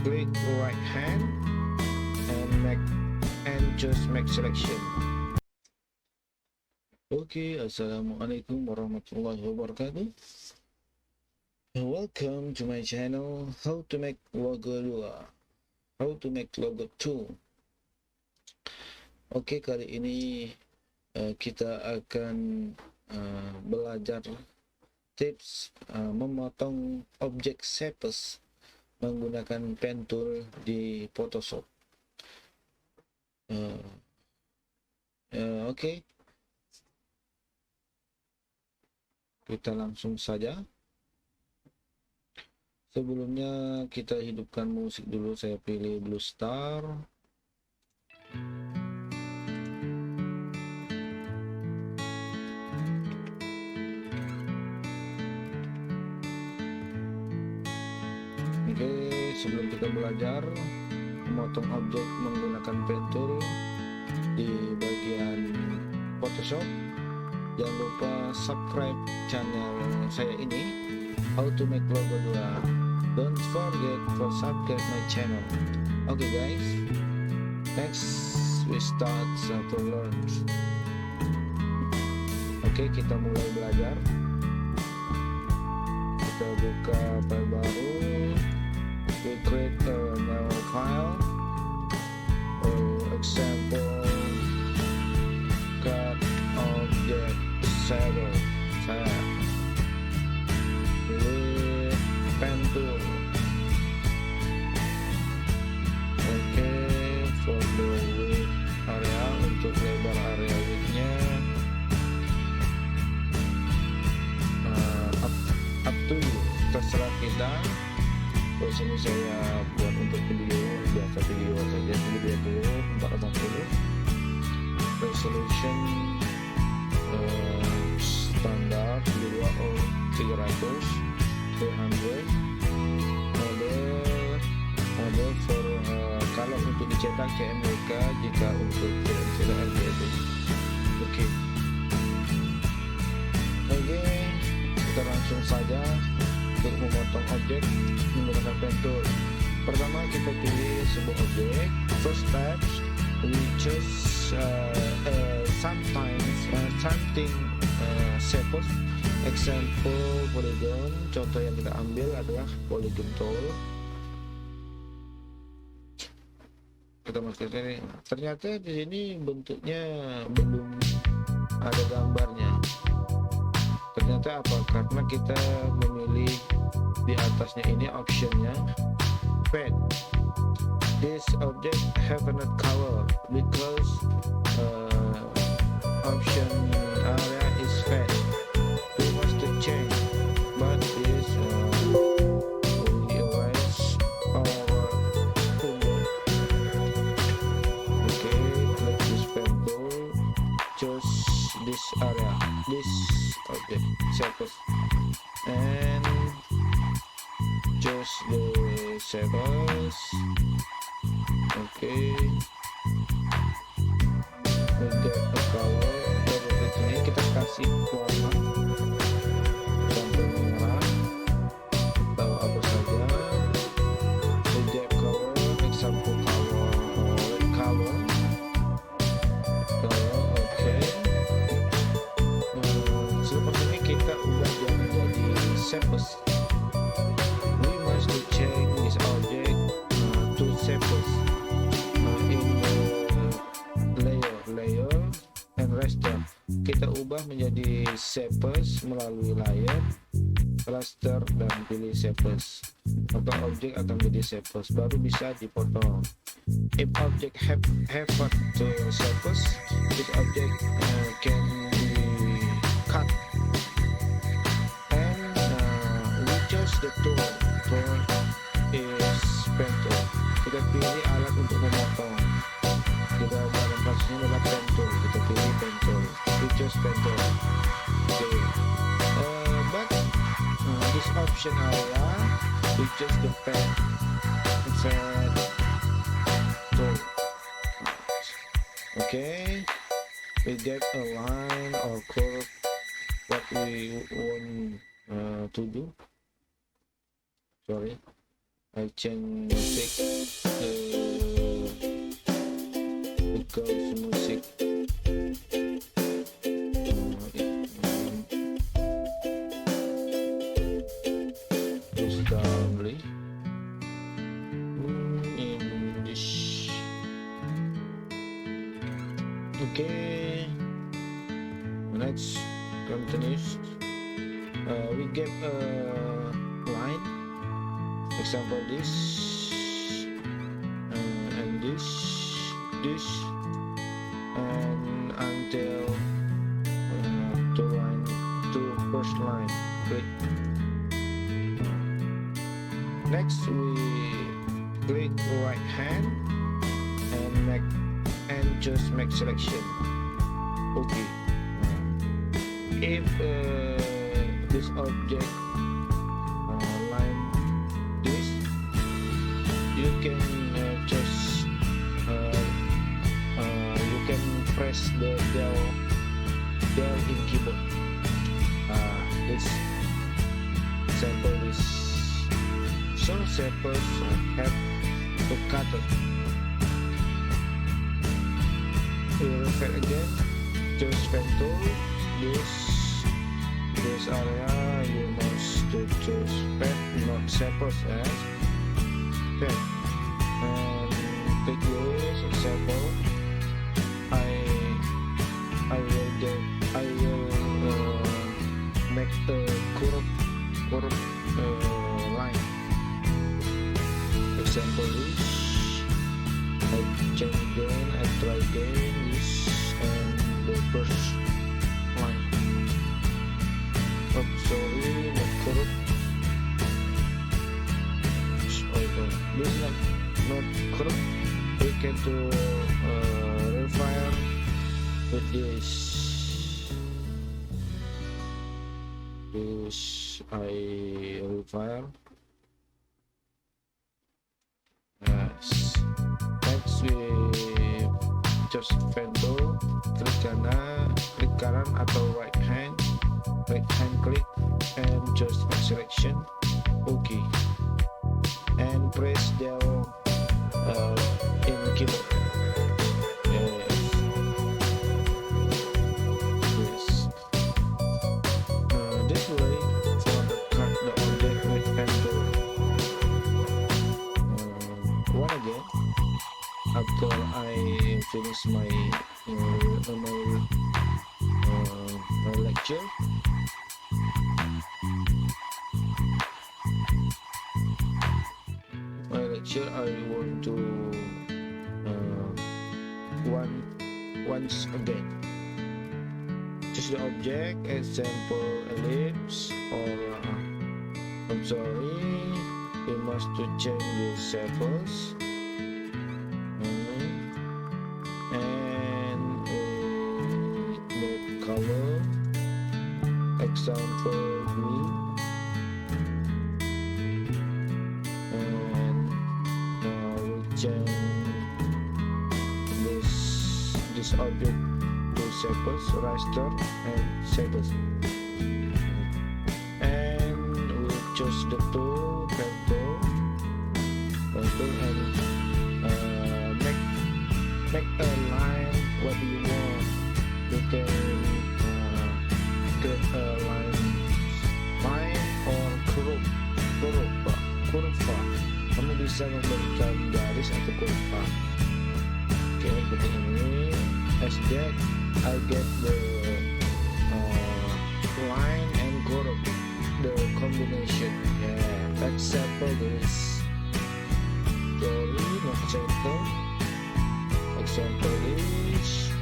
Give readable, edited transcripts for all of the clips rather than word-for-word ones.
click right hand and just make selection. Oke, assalamualaikum warahmatullahi wabarakatuh. Welcome to my channel, how to make logo 2, how to make logo 2. Oke, kali ini kita akan belajar tips memotong objek shapes menggunakan pen tool di Photoshop. Oke. Kita langsung saja. Sebelumnya kita hidupkan musik dulu. Saya pilih Blue Star. Oke, sebelum kita belajar memotong objek menggunakan pen tool di bagian Photoshop, jangan lupa subscribe channel saya ini, how to make logo 2. Don't forget for subscribe my channel. Okay guys, next we start to learn. Oke, kita mulai belajar. Kita buka file baru. We create a new file. Example cut object saya pilih pen tool. Oke, for the width area, untuk lebar area widthnya up to you, terserah kita. Terus ini saya buat untuk video, biasa video saja, video 480, resolution standar 2 or 300, model for kalau untuk dicetak CMYK, jika untuk tidak itu. Oke, kita langsung saja untuk memotong objek menggunakan pen tool. Pertama, kita pilih sebuah objek. First step, we choose something shapes. Example polygon. Contoh yang kita ambil adalah polygon tool. Kita masuk ke sini. Ternyata di sini bentuknya belum ada gambarnya. Ternyata apa? Karena kita memilih di atasnya ini optionnya fade. This object have not color because option area is fade. We must change, but this we erase our tool. Okay, click this pen tool, choose this area, this object shapes, and choose the shapes. Okay, we get the color. Dari sini kita kasih warna sampai merah atau apa saja. We get color, example color, color. Okay. Selepas ini kita ubah jadi shapes. We must change this object to shapes in the layer and raster. Kita ubah menjadi shapes melalui layer, raster, dan pilih shapes. Maka objek akan menjadi shapes, baru bisa dipotong. If object have to shapes, this object can be cut. And we choose the tool is pen tool. Kita pilih alat untuk memotong. Kita dalam kasus ini adalah pen tool. Kita pilih pen tool. We choose pen tool. Okay. But this option area, we choose the pen tool. Okay. We get a line or curve what we want to do. Sorry. I change music, because music is downly English. Okay, let's continue. We give a line, example this and this, and until to first line. Click. Next we click right hand and just make selection. Okay. If this object line this, you can just you can press the del in keyboard. This sample is some samples have to cut it. We refer again, just vektor this area. You must to choose pet, not samples as pet, and click this example. I will make the curve line. Example is I change again, I try again this and the first line. Oh, sorry, not curve. This is not curve. We can do refire with this. I refire. Yes. Next we just vektor, klik kanan atau right hand click and just selection. Okay, and press down in keyboard. This way for the cut the object with vektor. One again after I finish my lecture. I want to once again choose the object, example ellipse, or I'm sorry, we must to change the samples, and the color, example green, and we change this object to samples, raster and samples, and we choose the tool, vektor, and make a line. What do you want? You can create a line or kurva. Kamu bisa memberikan garis atau kurva. Oke, seperti ini. As that I get the line and curve, the combination. Yeah, example this. Sorry, not example. Example this,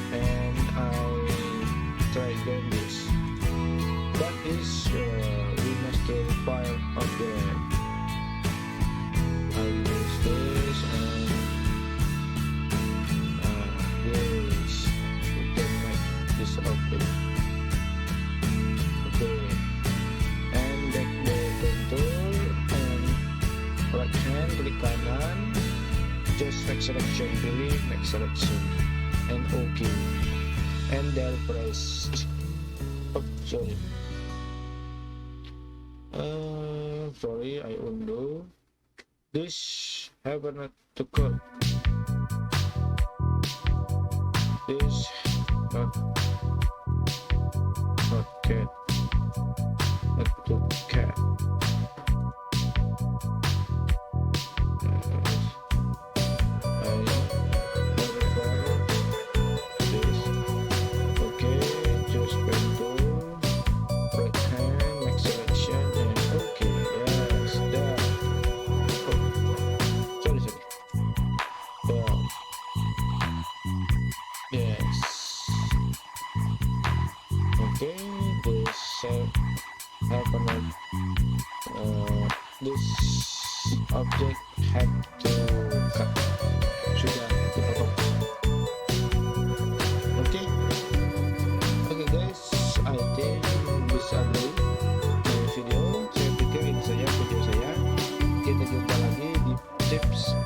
and I try again this. But this we must file of the. I use this and this. We can make this object. Okay, and back the vektor and right hand klik kanan, just make selection, pilih make selection, and OK, and then press. Oh, sorry, I undo. This happened to cut. This not cat. Not to cat. This object had to cut. Sudah dipotong. Oke guys, I think bisa dulu dari video. Saya pikir ini saja video saya. Kita jumpa lagi di tips